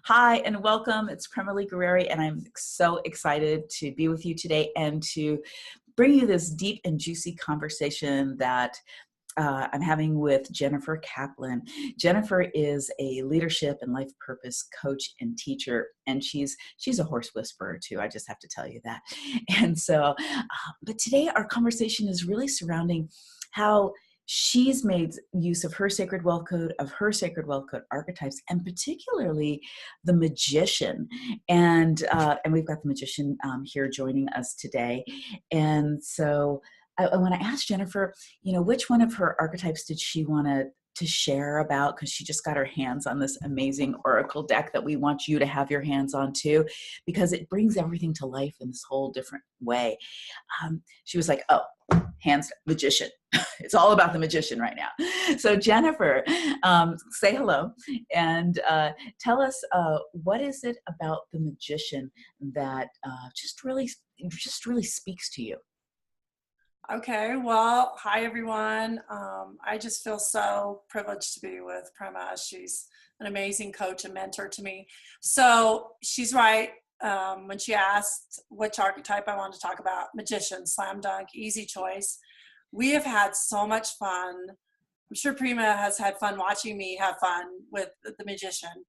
Hi, and welcome. It's Prema Gurreri, and I'm so excited to be with you today and to bring you this deep and juicy conversation that I'm having with Jennifer Kaplan. Jennifer is a leadership and life purpose coach and teacher, and she's a horse whisperer too. I just have to tell you that. And so, but today our conversation is really surrounding how she's made use of her sacred wealth code, archetypes, and particularly the magician. And we've got the magician here joining us today. And so I want to ask Jennifer, which one of her archetypes did she want to share about? Because she just got her hands on this amazing oracle deck that we want you to have your hands on too, because it brings everything to life in this whole different way. She was like, oh, hands, magician. It's all about the magician right now. So Jennifer, say hello and tell us what is it about the magician that just really speaks to you? Okay, well, hi everyone. I just feel so privileged to be with Prema. She's an amazing coach and mentor to me. So she's right when she asked which archetype I wanted to talk about. Magician, slam dunk, easy choice. We have had so much fun. I'm sure Prema has had fun watching me have fun with the magician.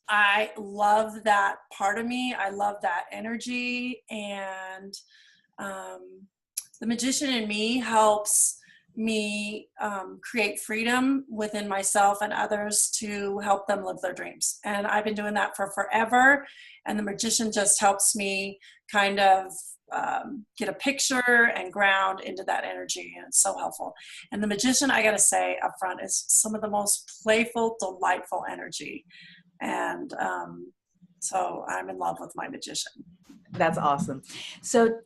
I love that part of me. I love that energy, and the magician in me helps me create freedom within myself and others to help them live their dreams. And I've been doing that for forever. And the magician just helps me kind of get a picture and ground into that energy. And it's so helpful. And the magician, I got to say up front, is some of the most playful, delightful energy. And so I'm in love with my magician. That's awesome. So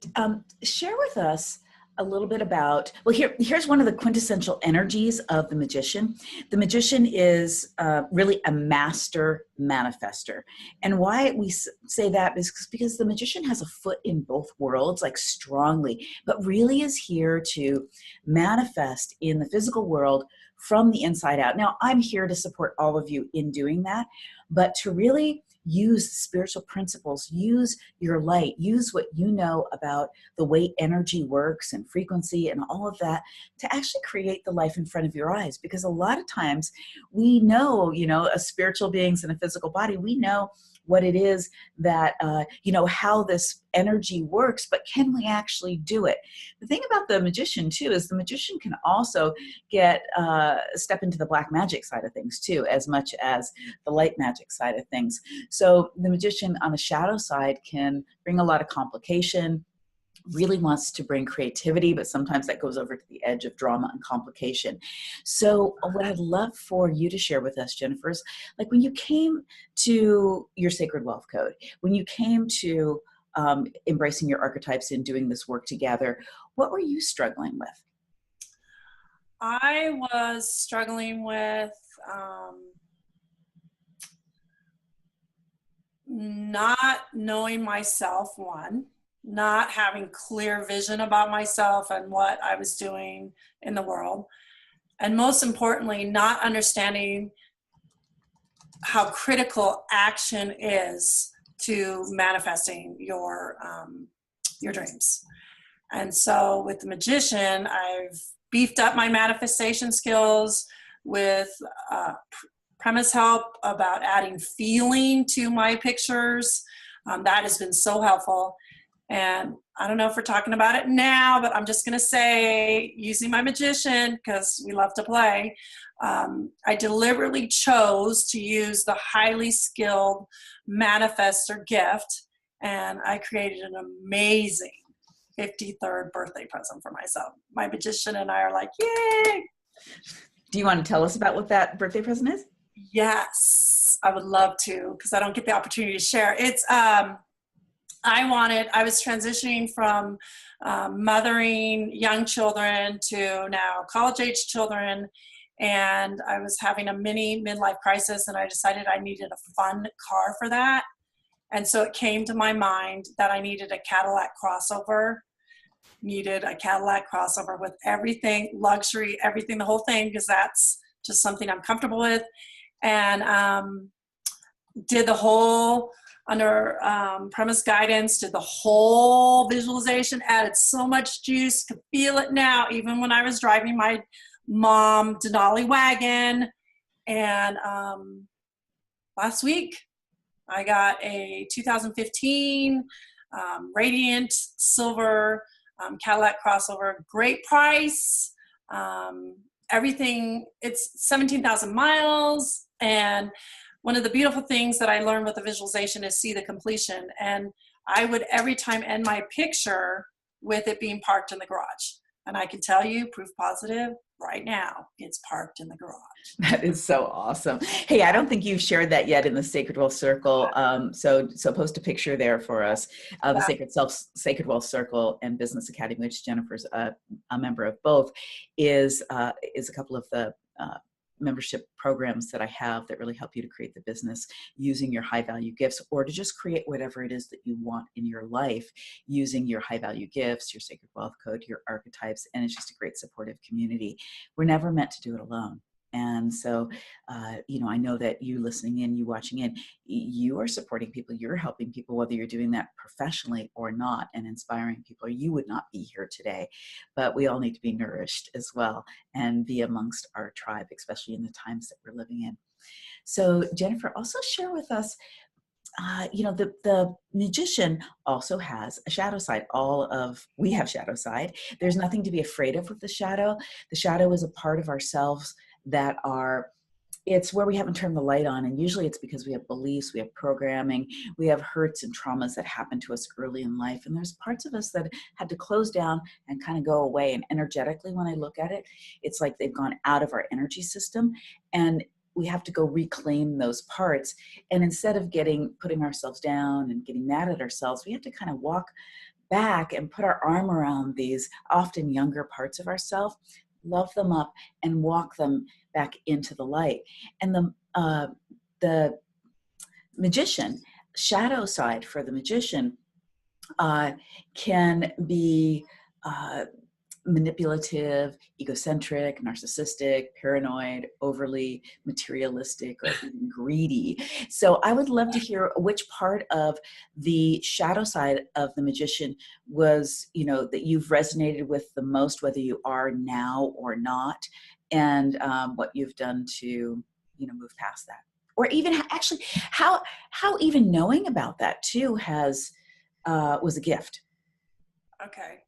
share with us a little bit about, well, here's one of the quintessential energies of the magician. The magician is really a master manifestor. And why we say that is because the magician has a foot in both worlds, like strongly, but really is here to manifest in the physical world from the inside out. Now, I'm here to support all of you in doing that, but to really use spiritual principles, use your light, use what you know about the way energy works and frequency and all of that to actually create the life in front of your eyes. Because a lot of times we know, as spiritual beings in a physical body, we know what it is that, how this energy works, but can we actually do it? The thing about the magician too is the magician can also step into the black magic side of things too, as much as the light magic side of things. So the magician on the shadow side can bring a lot of complication, really wants to bring creativity, but sometimes that goes over to the edge of drama and complication. So what I'd love for you to share with us, Jennifer, is like when you came to your sacred wealth code, when you came to embracing your archetypes and doing this work together, what were you struggling with? I was struggling with not knowing myself, one, not having clear vision about myself and what I was doing in the world, and most importantly, not understanding how critical action is to manifesting your dreams. And so with the magician, I've beefed up my manifestation skills with Prema's help about adding feeling to my pictures. That has been so helpful. And I don't know if we're talking about it now, but I'm just going to say, using my magician, because we love to play, I deliberately chose to use the highly skilled manifestor gift, and I created an amazing 53rd birthday present for myself. My magician and I are like, yay! Do you want to tell us about what that birthday present is? Yes, I would love to, because I don't get the opportunity to share. It's I was transitioning from mothering young children to now college-age children, and I was having a mini midlife crisis, and I decided I needed a fun car for that. And so it came to my mind that I needed a Cadillac crossover with everything, luxury, everything, the whole thing, because that's just something I'm comfortable with. and did the whole, under Primas guidance, did the whole visualization, added so much juice, could feel it now, even when I was driving my mom Denali wagon. And last week, I got a 2015 Radiant Silver Cadillac crossover, great price. Everything, it's 17,000 miles. And one of the beautiful things that I learned with the visualization is see the completion. And I would every time end my picture with it being parked in the garage. And I can tell you, proof positive, right now, it's parked in the garage. That is so awesome. Hey, I don't think you've shared that yet in the Sacred Wealth Circle. So post a picture there for us. The Sacred Wealth Circle and Business Academy, which Jennifer's a member of both, is a couple of the membership programs that I have that really help you to create the business using your high value gifts, or to just create whatever it is that you want in your life using your high value gifts, your sacred wealth code, your archetypes. And it's just a great supportive community. We're never meant to do it alone. And so, I know that you listening in, you watching in, you are supporting people, you're helping people, whether you're doing that professionally or not, and inspiring people. You would not be here today, but we all need to be nourished as well and be amongst our tribe, especially in the times that we're living in. So Jennifer, also share with us, the magician also has a shadow side. We have shadow side. There's nothing to be afraid of with the shadow. The shadow is a part of ourselves it's where we haven't turned the light on. And usually it's because we have beliefs, we have programming, we have hurts and traumas that happened to us early in life. And there's parts of us that had to close down and kind of go away. And energetically, when I look at it, it's like they've gone out of our energy system, and we have to go reclaim those parts. And instead of putting ourselves down and getting mad at ourselves, we have to kind of walk back and put our arm around these often younger parts of ourselves, love them up, and walk them back into the light. And the magician, shadow side for the magician, can be manipulative, egocentric, narcissistic, paranoid, overly materialistic, or even greedy. So I would love to hear which part of the shadow side of the magician was, that you've resonated with the most, whether you are now or not, and what you've done to, move past that. Or even actually how even knowing about that too was a gift. Okay.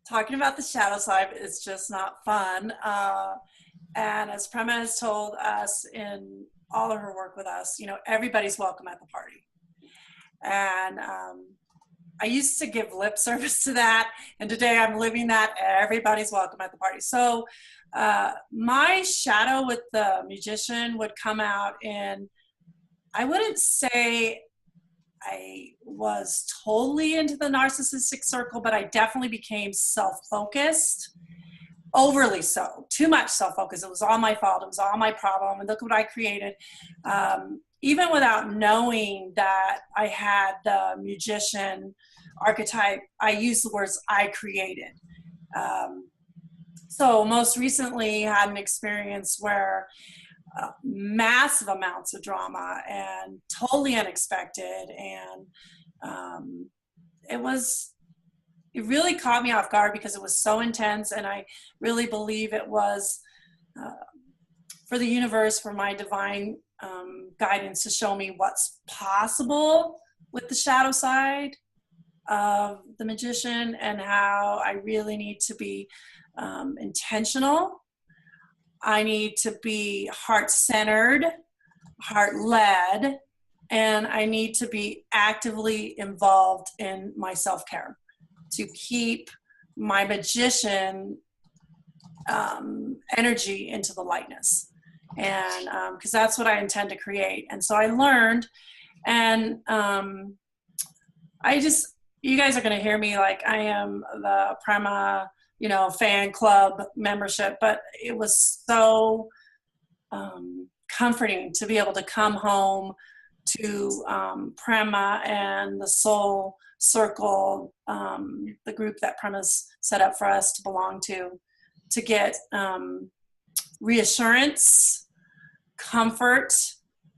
Talking about the shadow side is just not fun. And as Prema has told us in all of her work with us, everybody's welcome at the party. And I used to give lip service to that. And today I'm living that everybody's welcome at the party. So my shadow with the magician would come out in, I wouldn't say I was totally into the narcissistic circle, but I definitely became self-focused, overly so, too much self-focused. It was all my fault. It was all my problem. And look what I created. Even without knowing that I had the magician archetype, I used the words I created. So most recently had an experience where massive amounts of drama and totally unexpected, and it really caught me off guard because it was so intense, and I really believe it was for the universe, for my divine guidance to show me what's possible with the shadow side of the magician, and how I really need to be intentional. I need to be heart-centered, heart-led, and I need to be actively involved in my self-care to keep my magician energy into the lightness. And because that's what I intend to create. And so I learned, and you guys are going to hear me like I am the Prema, fan club membership, but it was so comforting to be able to come home to Prema and the Soul Circle, the group that Prema's set up for us to belong to get reassurance, comfort,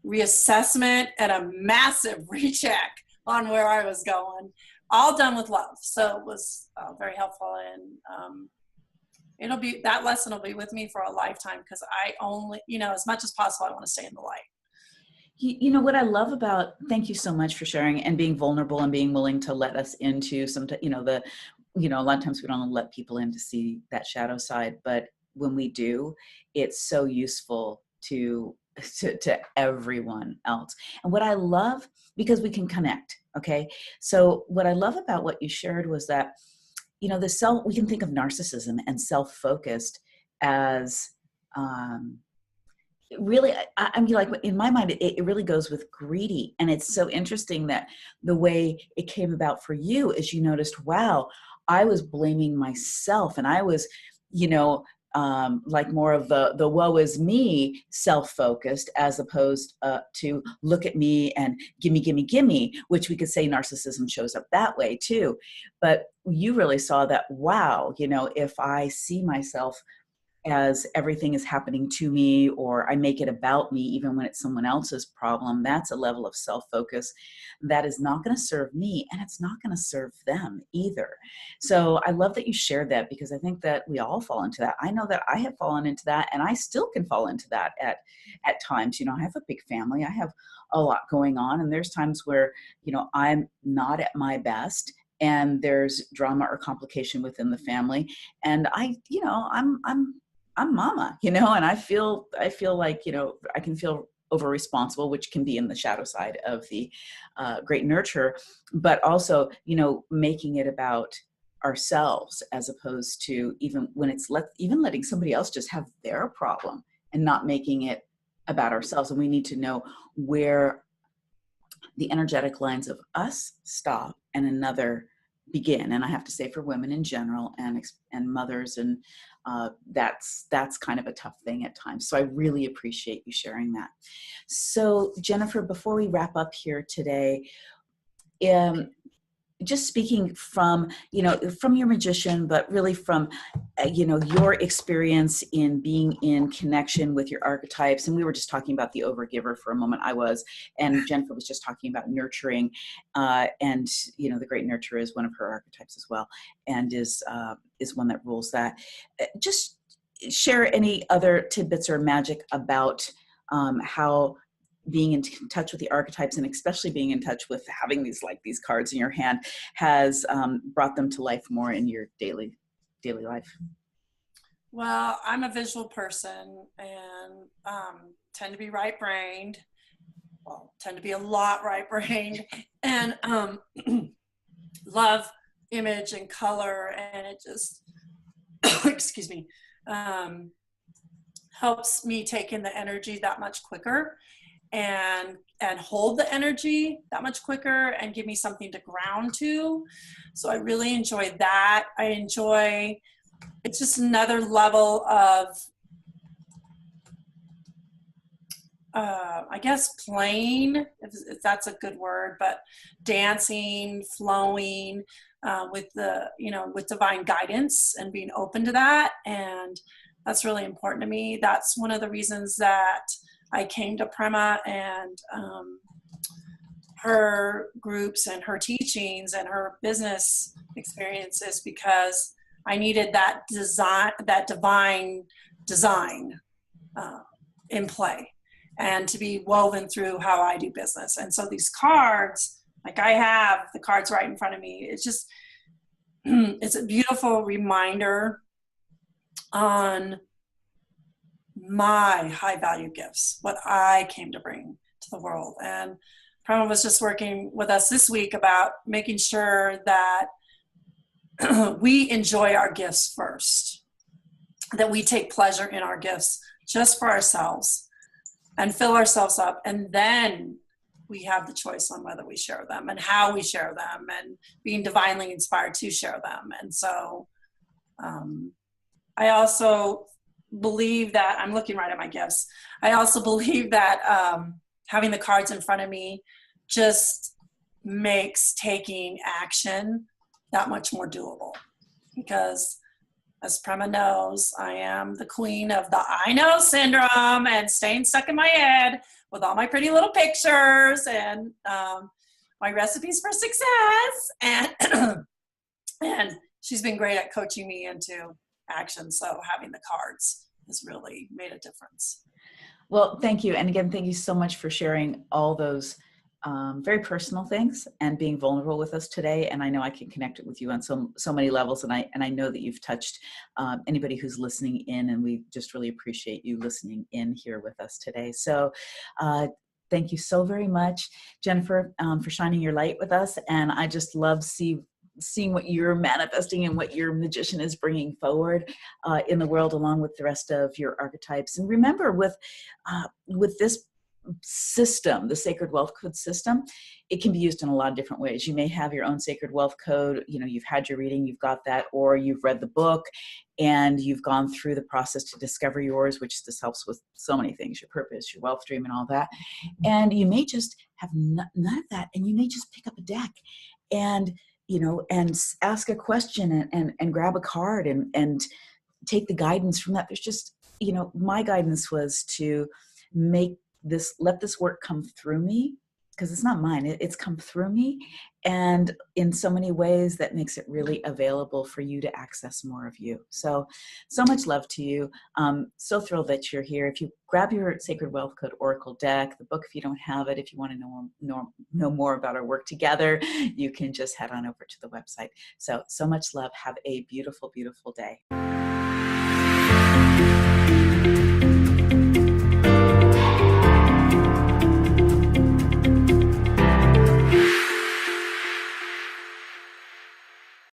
reassessment, and a massive recheck on where I was going, all done with love. So it was very helpful, and that lesson will be with me for a lifetime, because I only, as much as possible, I want to stay in the light. You know what I love about, thank you so much for sharing and being vulnerable and being willing to let us into some, a lot of times we don't let people in to see that shadow side, but when we do, it's so useful to everyone else. And what I love, because we can connect. Okay. So what I love about what you shared was that, we can think of narcissism and self-focused as, really, I mean, like in my mind, it really goes with greedy. And it's so interesting that the way it came about for you is you noticed, wow, I was blaming myself, and I was, like more of the woe is me self-focused, as opposed to look at me and gimme, gimme, gimme, which we could say narcissism shows up that way too. But you really saw that, wow, if I see myself as everything is happening to me, or I make it about me, even when it's someone else's problem, that's a level of self-focus that is not going to serve me, and it's not going to serve them either. So I love that you shared that, because I think that we all fall into that. I know that I have fallen into that, and I still can fall into that at times. I have a big family. I have a lot going on, and there's times where, I'm not at my best, and there's drama or complication within the family. And I'm mama, and I feel like, I can feel over responsible, which can be in the shadow side of the great nurturer, but also, making it about ourselves, as opposed to even when it's even letting somebody else just have their problem and not making it about ourselves. And we need to know where the energetic lines of us stop and another begin. And I have to say, for women in general, and mothers, and that's kind of a tough thing at times. So I really appreciate you sharing that. So Jennifer, before we wrap up here today, just speaking from, from your magician, but really from, your experience in being in connection with your archetypes. And we were just talking about the overgiver for a moment. And Jennifer was just talking about nurturing, and, the great nurturer is one of her archetypes as well, and is one that rules that. Just share any other tidbits or magic about how being in touch with the archetypes, and especially being in touch with having these cards in your hand, has brought them to life more in your daily life. Well, I'm a visual person, and tend to be right-brained. Well, tend to be a lot right-brained, and love image and color, and it just, excuse me, helps me take in the energy that much quicker, and hold the energy that much quicker, and give me something to ground to. So I really enjoy that. It's just another level of, I guess, playing, if that's a good word, but dancing, flowing with with divine guidance, and being open to that. And that's really important to me. That's one of the reasons that I came to Prema and her groups and her teachings and her business experiences, because I needed that divine design in play, and to be woven through how I do business. And so these cards, like I have the cards right in front of me, it's just, it's a beautiful reminder on my high value gifts, what I came to bring to the world. And Prema was just working with us this week about making sure that we enjoy our gifts first, that we take pleasure in our gifts just for ourselves and fill ourselves up. And then we have the choice on whether we share them and how we share them, and being divinely inspired to share them. And so I also believe that, I'm looking right at my gifts, I also believe that having the cards in front of me just makes taking action that much more doable, because as Prema knows, I am the queen of the I know syndrome and staying stuck in my head with all my pretty little pictures and my recipes for success. And, and she's been great at coaching me into action. So having the cards has really made a difference. Well, thank you. And again, thank you so much for sharing all those very personal things and being vulnerable with us today. And I know I can connect with you on so many levels. And I know that you've touched anybody who's listening in, and we just really appreciate you listening in here with us today. So thank you so very much, Jennifer, for shining your light with us. And I just love seeing what you're manifesting and what your magician is bringing forward in the world, along with the rest of your archetypes. And remember, with this system, the sacred wealth code system, it can be used in a lot of different ways. You may have your own sacred wealth code, you've had your reading, you've got that, or you've read the book and you've gone through the process to discover yours, which this helps with so many things, your purpose, your wealth dream, and all that. And you may just have none of that, and you may just pick up a deck and ask a question and grab a card and take the guidance from that. There's just, my guidance was to let this work come through me, because it's not mine, it's come through me. And in so many ways that makes it really available for you to access more of you. So much love to you. So thrilled that you're here. If you grab your Sacred Wealth Code Oracle deck, the book, if you don't have it, if you want to know more about our work together, you can just head on over to the website. So much love. Have a beautiful, beautiful day.